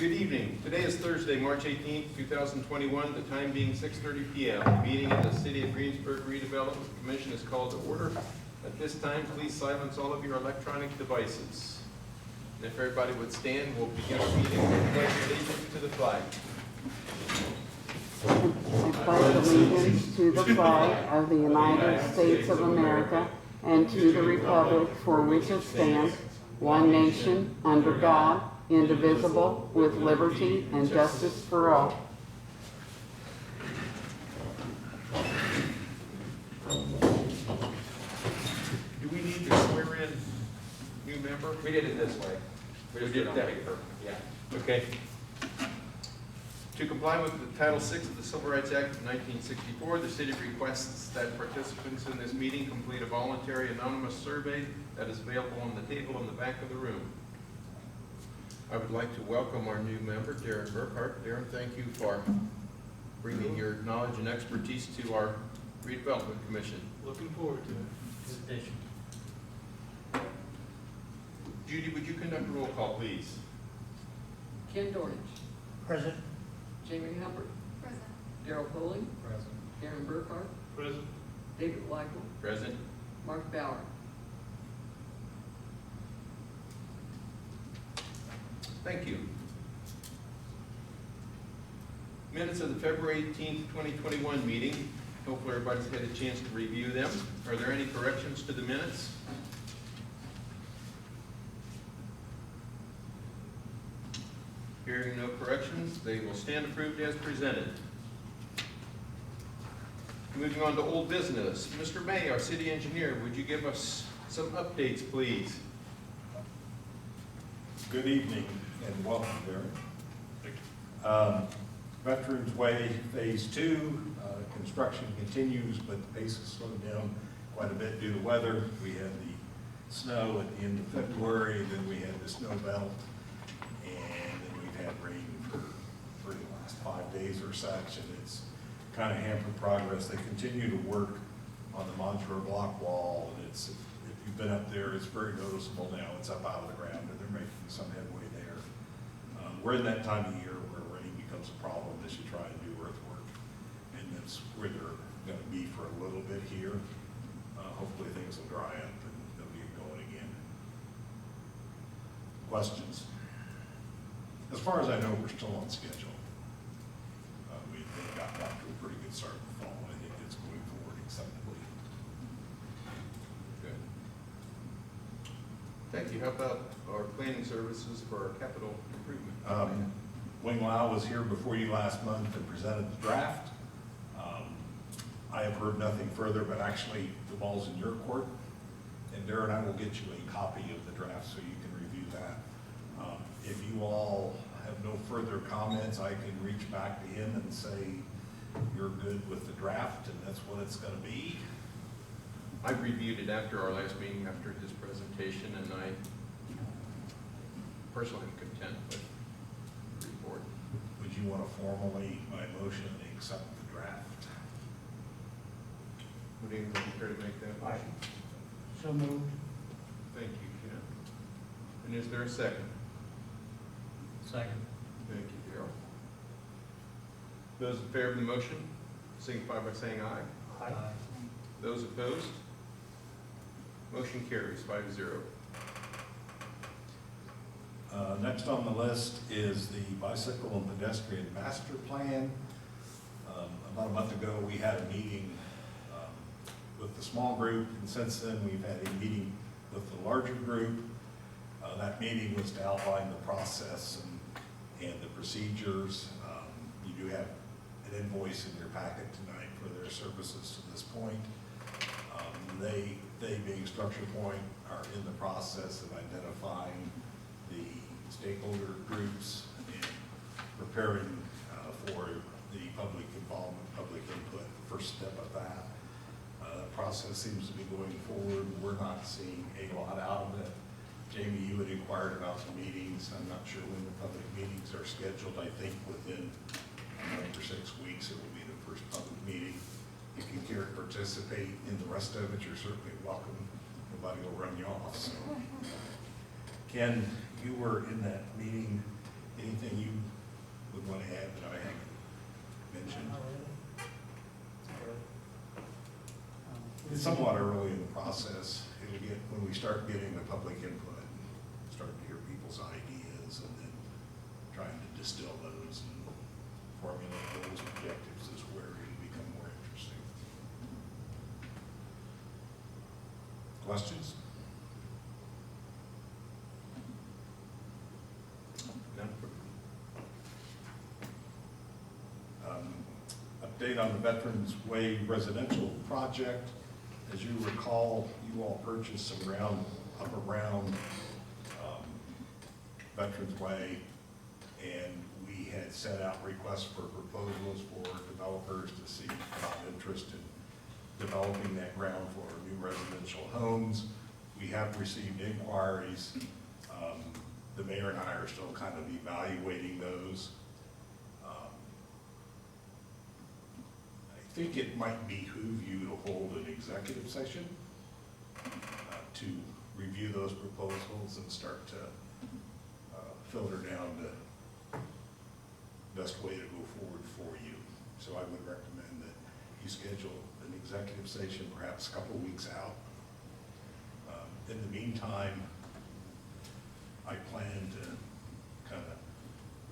Good evening. Today is Thursday, March 18th, 2021, the time being 6:30 p.m. The meeting of the City of Greensburg Redevelopment Commission is called to order. At this time, please silence all of your electronic devices. And if everybody would stand, we'll begin our meeting with pledge allegiance to the flag. I pledge allegiance to the flag of the United States of America and to the republic for which it stands, one nation, under God, indivisible, with liberty and justice for all. Do we need to swear in new member? We did it this way. We just did it on paper. Yeah. Okay. To comply with the Title VI of the Civil Rights Act of 1964, the city requests that participants in this meeting complete a voluntary anonymous survey that is available on the table in the back of the room. I would like to welcome our new member, Darren Burkhart. Darren, thank you for bringing your knowledge and expertise to our Redevelopment Commission. Looking forward to it. Presentation. Judy, would you conduct a roll call, please? Ken Dornich, Present. Jamie Hubbard, Present. Darrell Coley, Present. Darren Burkhart, Present. David Weigel, Present. Mark Bauer. Thank you. Minutes of the February 18th, 2021 meeting. Hopefully everybody's had a chance to review them. Are there any corrections to the minutes? Hearing no corrections, they will stand approved as presented. Moving on to old business. Mr. May, our city engineer, would you give us some updates, please? Good evening and welcome, Darren. Veterans Way Phase 2, construction continues, but the pace has slowed down quite a bit due to weather. We had the snow at the end of February, then we had the snow belt, and then we've had rain for the last 5 days or such, and it's kind of hampered progress. They continue to work on the modular block wall, and it's, if you've been up there, it's very noticeable now. It's up out of the ground, and they're making some headway there. We're in that time of year where rain becomes a problem as you try and do earthwork, and that's where they're going to be for a little bit here. Hopefully things will dry up and they'll get going again. Questions? As far as I know, we're still on schedule. We've gotten off to a pretty good start in the fall. I think it's going forward acceptably. Good. Thank you. How about our planning services for our capital improvement? Wing Lau was here before you last month and presented the draft. I have heard nothing further, but actually the ball's in your court. And Darren, I will get you a copy of the draft so you can review that. If you all have no further comments, I can reach back to him and say you're good with the draft and that's what it's going to be. I reviewed it after our last meeting, after his presentation, and I personally am content with the report. Would you want to formally, by motion, accept the draft? Would anybody care to make that motion? So moved. Thank you, Ken. And is there a second? Second. Thank you, Darrell. Those in favor of the motion, signify by saying aye. Aye. Those opposed? Motion carries 5-0. Next on the list is the bicycle and pedestrian master plan. About a month ago, we had a meeting with the small group, and since then we've had a meeting with the larger group. That meeting was to outline the process and the procedures. You do have an invoice in your packet tonight for their services to this point. They being Structure Point, are in the process of identifying the stakeholder groups and preparing for the public involvement, public input, the first step of that. The process seems to be going forward. We're not seeing a lot out of it. Jamie, you had inquired about the meetings. I'm not sure when the public meetings are scheduled. I think within for 6 weeks it will be the first public meeting. If you care to participate in the rest of it, you're certainly welcome. Nobody will run you off. So, Ken, you were in that meeting Anything you would want to add that I haven't mentioned? It's somewhat early in the process. It'll get, when we start getting the public input, start to hear people's ideas, and then trying to distill those and formulate goals and objectives is where it'll become more interesting. Questions? Update on the Veterans Way residential project. As you recall, you all purchased some ground up around Veterans Way, and we had set out requests for proposals for developers to see about interest in developing that ground for new residential homes. We have received inquiries. The mayor and I are still kind of evaluating those. I think it might behoove you to hold an executive session to review those proposals and start to filter down the best way to go forward for you. So I would recommend that you schedule an executive session perhaps a couple of weeks out. In the meantime, I plan to kind of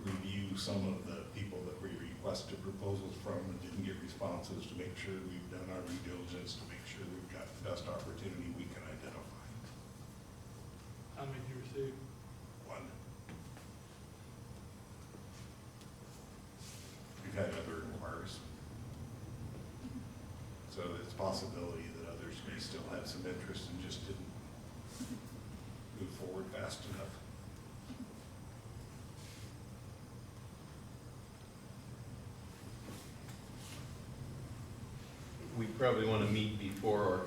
review some of the people that we requested proposals from and didn't get responses, to make sure we've done our due diligence, to make sure we've got the best opportunity we can identify. How many did you receive? One. We've had other inquiries. So it's a possibility that others may still have some interest and just didn't move forward fast enough. We probably want to meet before our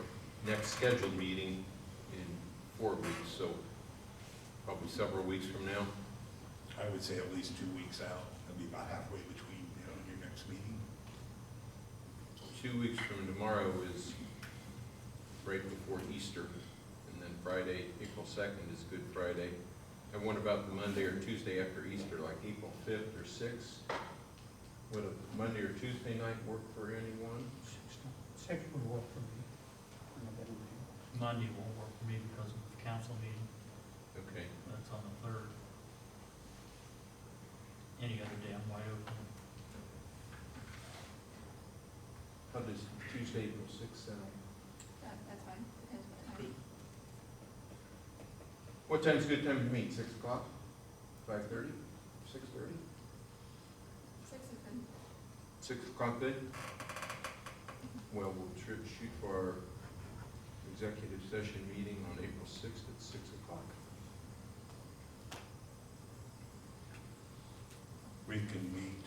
next scheduled meeting in 4 weeks, so probably several weeks from now. I would say at least 2 weeks out. That'd be about halfway between, your next meeting. 2 weeks from tomorrow is right before Easter, and then Friday, April 2nd is Good Friday. And what about the Monday or Tuesday after Easter, like April 5th or 6th? Would a Monday or Tuesday night work for anyone? Six would work for me. Monday won't work for me because of the council meeting. Okay. That's on the 3rd. Any other day I'm wide open. How does Tuesday, April 6th sound? That's fine, depends what time. What time's a good time to meet? 6 o'clock? 5:30? 6:30? 6 is good. 6 o'clock good? Well, we'll shoot for our executive session meeting on April 6th at 6 o'clock. We can meet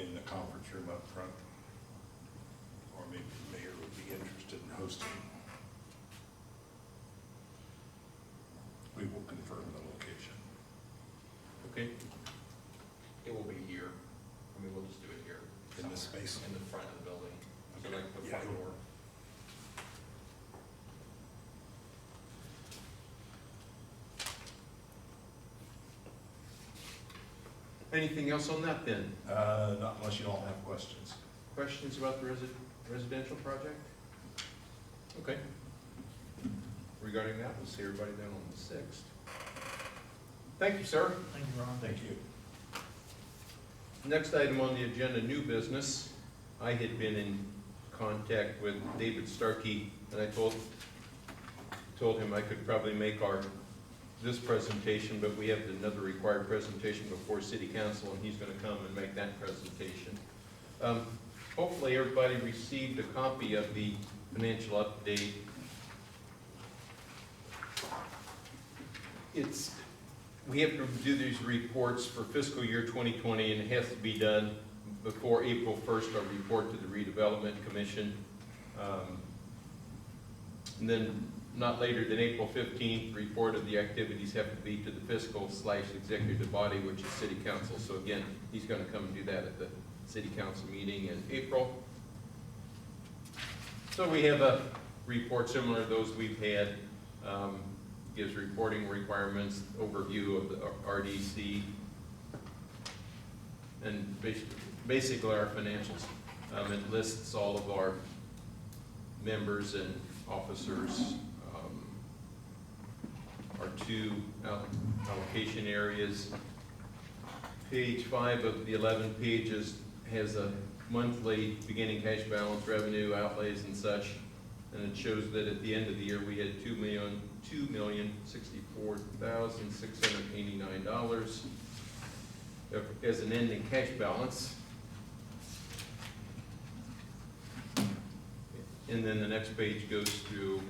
in the conference room up front, or maybe the mayor would be interested in hosting. We will confirm the location. Okay. It will be here. I mean, we'll just do it here. In this somewhere space? In the front of the building. So Okay. like the Yeah. front door. Anything else on that then? Not unless you all have questions. Questions about the residential project? Okay. Regarding that, we'll see everybody then on the 6th. Thank you, sir. Thank you, Ron. Thank you. Next item on the agenda, new business. I had been in contact with David Starkey, and I told him I could probably make this presentation, but we have another required presentation before City Council, and he's gonna come and make that presentation. Hopefully, everybody received a copy of the financial update. We have to do these reports for fiscal year 2020, and it has to be done before April 1st, our report to the Redevelopment Commission. And then not later than April 15th, report of the activities have to be to the fiscal/executive body, which is City Council. So again, he's gonna come and do that at the City Council meeting in April. So we have a report similar to those we've had. gives reporting requirements, overview of the RDC, and basically our financials. It lists all of our members and officers, our two allocation areas. Page 5 of the 11 pages has a monthly beginning cash balance, revenue, outlays, and such. And it shows that at the end of the year, we had $2,064,689 as an ending cash balance. And then the next page goes through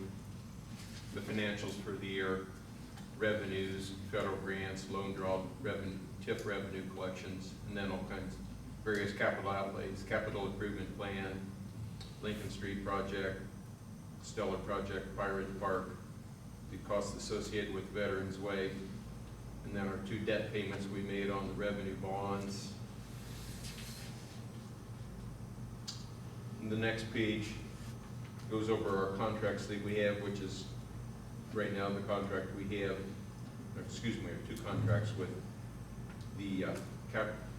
the financials for the year, revenues, federal grants, loan draw revenue, TIF revenue collections, and then all kinds of various capital outlays, capital improvement plan, Lincoln Street project, Stellar project, Pirate Park, the costs associated with Veterans Way, and then our 2 debt payments we made on the revenue bonds. And the next page goes over our contracts that we have, which is right now the contract we have, excuse me, we have 2 contracts with the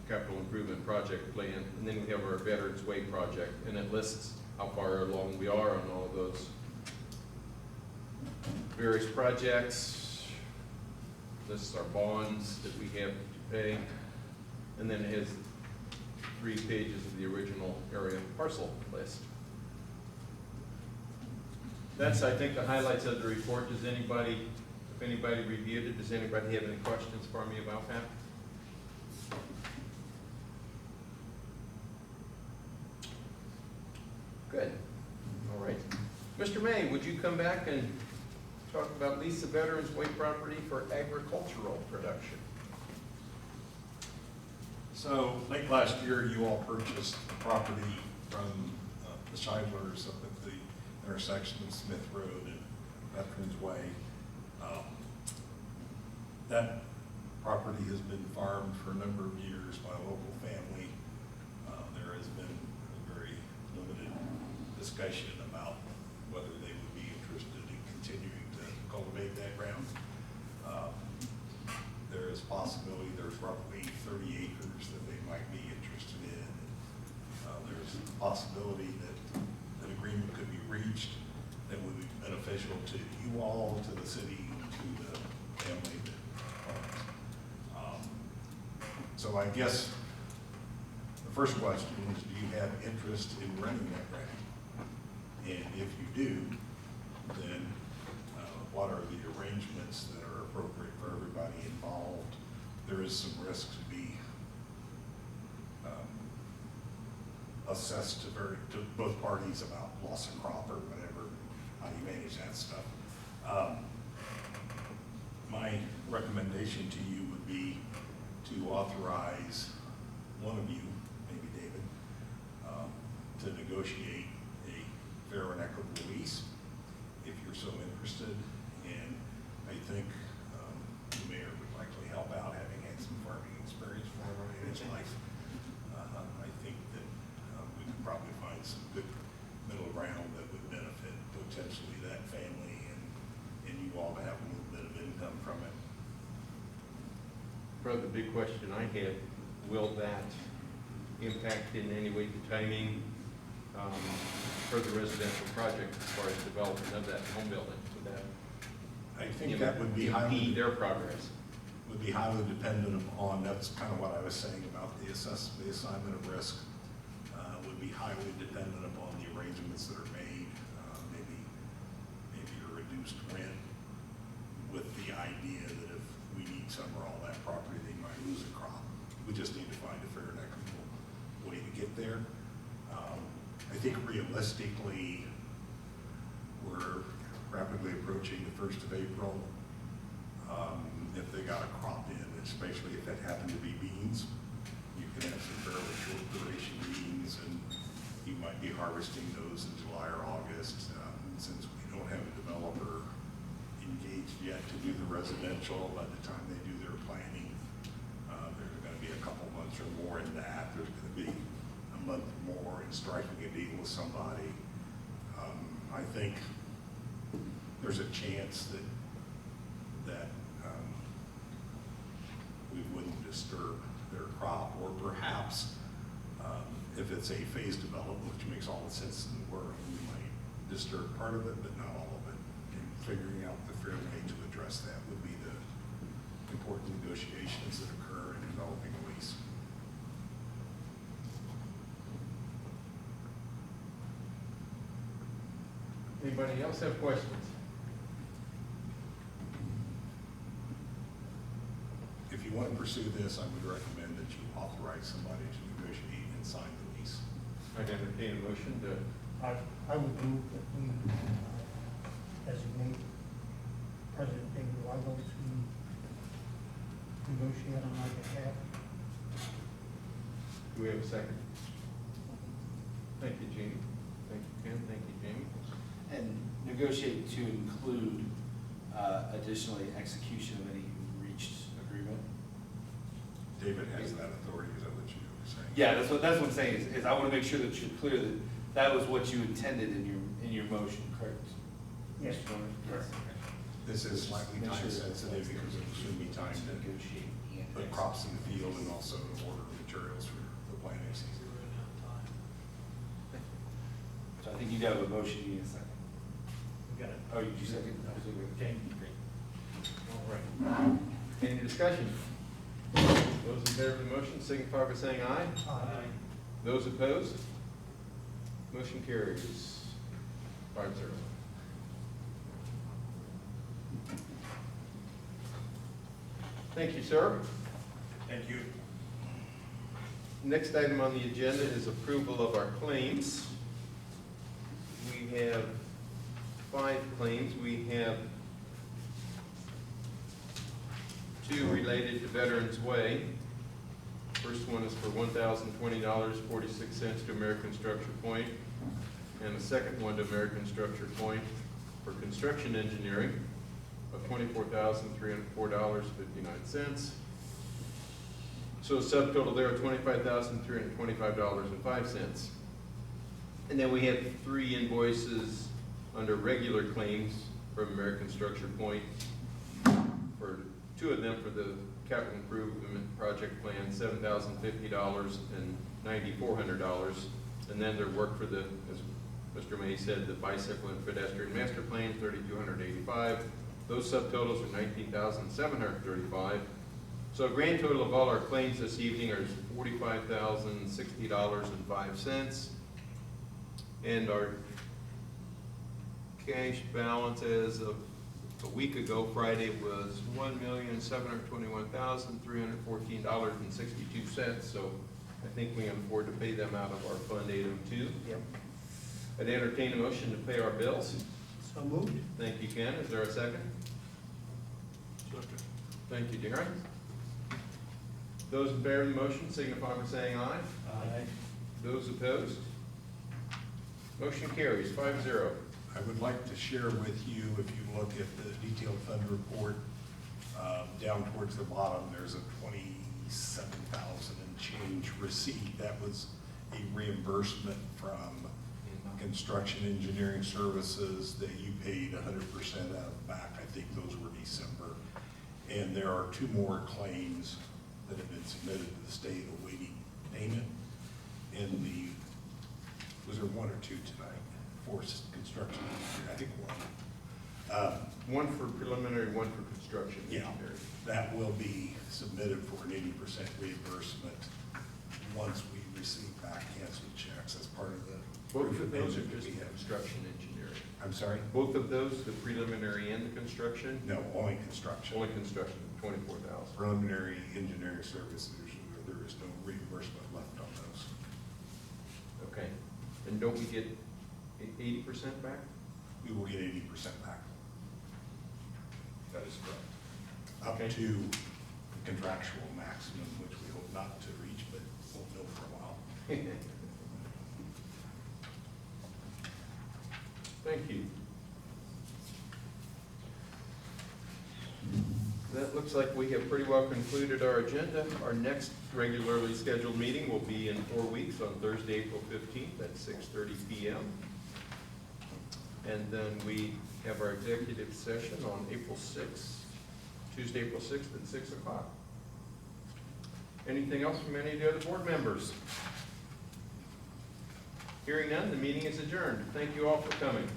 capital improvement project plan, and then we have our Veterans Way project, and it lists how far along we are on all of those various projects, lists our bonds that we have to pay, and then it has 3 pages of the original area parcel list. That's, I think, the highlights of the report. Does anybody, if anybody reviewed it, does anybody have any questions for me about that? Good. All right. Mr. May, would you come back and talk about lease of Veterans Way property for agricultural production? So late last year, you all purchased the property from the Scheidlers up at the intersection of Smith Road and Veterans Way. That property has been farmed for a number of years by a local family. There has been a very limited discussion about whether they would be interested in continuing to cultivate that ground. There is possibility, there's roughly 30 acres that they might be interested in. There's a possibility that an agreement could be reached that would be beneficial to you all, to the city, to the family that owns. So I guess the first question is, do you have interest in renting that ground? And if you do, then what are the arrangements that are appropriate for everybody involved? There is some risk to be assessed to both parties about loss of crop or whatever, how you manage that stuff. My recommendation to you would be to authorize one of you, maybe David, to negotiate a fair and equitable lease if you're so interested. And I think the mayor would likely help out, having had some farming experience formerly in his life. I think that we could probably find some good middle ground that would benefit potentially that family and you all to have a little bit of income from it. Probably the big question I have, will that impact in any way the timing for the residential project as far as development of that home building? Would that I think that would be impede their progress? Would be highly dependent upon, that's kind of what I was saying about the assignment of risk, would be highly dependent upon the arrangements that are made, maybe a reduced rent with the idea that if we need some or all that property, they might lose a crop. We just need to find a fair and equitable way to get there. I think realistically, we're rapidly approaching the 1st of April. If they got a crop in, especially if it happened to be beans, you can have some fairly short duration beans, and you might be harvesting those in July or August. Since we don't have a developer engaged yet to do the residential, by the time they do their planning, there's going to be a couple months or more in that. There's going to be a month more in striking a deal with somebody. I think there's a chance that that we wouldn't disturb their crop, or perhaps if it's a phased development, which makes all the sense in the world, we might disturb part of it, but not all of it. And figuring out the fair way to address that would be the important negotiations that occur in developing a lease. Anybody else have questions? If you want to pursue this, I would recommend that you authorize somebody to negotiate and sign the lease. I'd entertain a motion to, I would move that we designate President David Weigel to negotiate on my behalf. do we have a second? Thank you, Jeannie. Thank you, Ken. Thank you, Jamie. And negotiate to include additionally execution of any reached agreement. David has that authority, is that what you were saying? Yeah, that's what I'm saying, is I want to make sure that you're clear that that was what you intended in your motion, correct? Yes. Mr. Dorner? Yes. This is slightly Make sure time that- sensitive because it should be time to negotiate and put crops in the field and also to order materials for the planting season. So I think you have a motion, you need a second. We got it. Oh, you second? Okay. All right. Any discussion? Those in favor of the motion signify by saying aye. Aye. Those opposed? Motion carries 5-0. Thank you, sir. Thank you. Next item on the agenda is approval of our claims. We have 5 claims. We have 2 related to Veterans Way. First one is for $1,020.46 to American Structure Point, and the second one to American Structure Point for construction engineering of $24,304.59. So a subtotal there of $25,325.05. And then we have 3 invoices under regular claims from American Structure Point, for 2 of them for the capital improvement project plan, $7,050 and $9,400. And then their work for the, as Mr. May said, the bicycle and pedestrian master plan, $3,285. Those subtotals are $19,735. So a grand total of all our claims this evening are $45,060.05. And our cash balance as of a week ago, Friday, was $1,721,314.62. So I think we can afford to pay them out of our Fund 802. Yep. I'd entertain a motion to pay our bills. So moved. Thank you, Ken. Is there a second? Thank you, Darren. Those in favor of the motion signify by saying aye. Aye. Those opposed? Motion carries 5-0. I would like to share with you, if you look at the detailed fund report, down towards the bottom, there's a $27,000 and change receipt. That was a reimbursement from construction engineering services that you paid 100% of back. I think those were December. And there are 2 more claims that have been submitted to the state awaiting payment. In the, was there 1 or 2 tonight for construction? I think 1. One for preliminary, one for construction Yeah, engineering. that will be submitted for an 80% reimbursement once we receive back canceled checks as part of the. Both of those are payment just we have. construction engineering. I'm sorry? Both of those, the preliminary and the construction? No, only construction. Only construction, 24,000. Preliminary engineering services, there is no reimbursement left on those. Okay. And don't we get 80% back? We will get 80% back, That is correct. up Okay. to the contractual maximum, which we hope not to reach, but won't know for a while. Thank you. That looks like we have pretty well concluded our agenda. Our next regularly scheduled meeting will be in 4 weeks on Thursday, April 15th at 6:30 p.m. And then we have our executive session on April 6th Tuesday, April 6th at 6 o'clock. Anything else from any of the other board members? Hearing none, the meeting is adjourned. Thank you all for coming.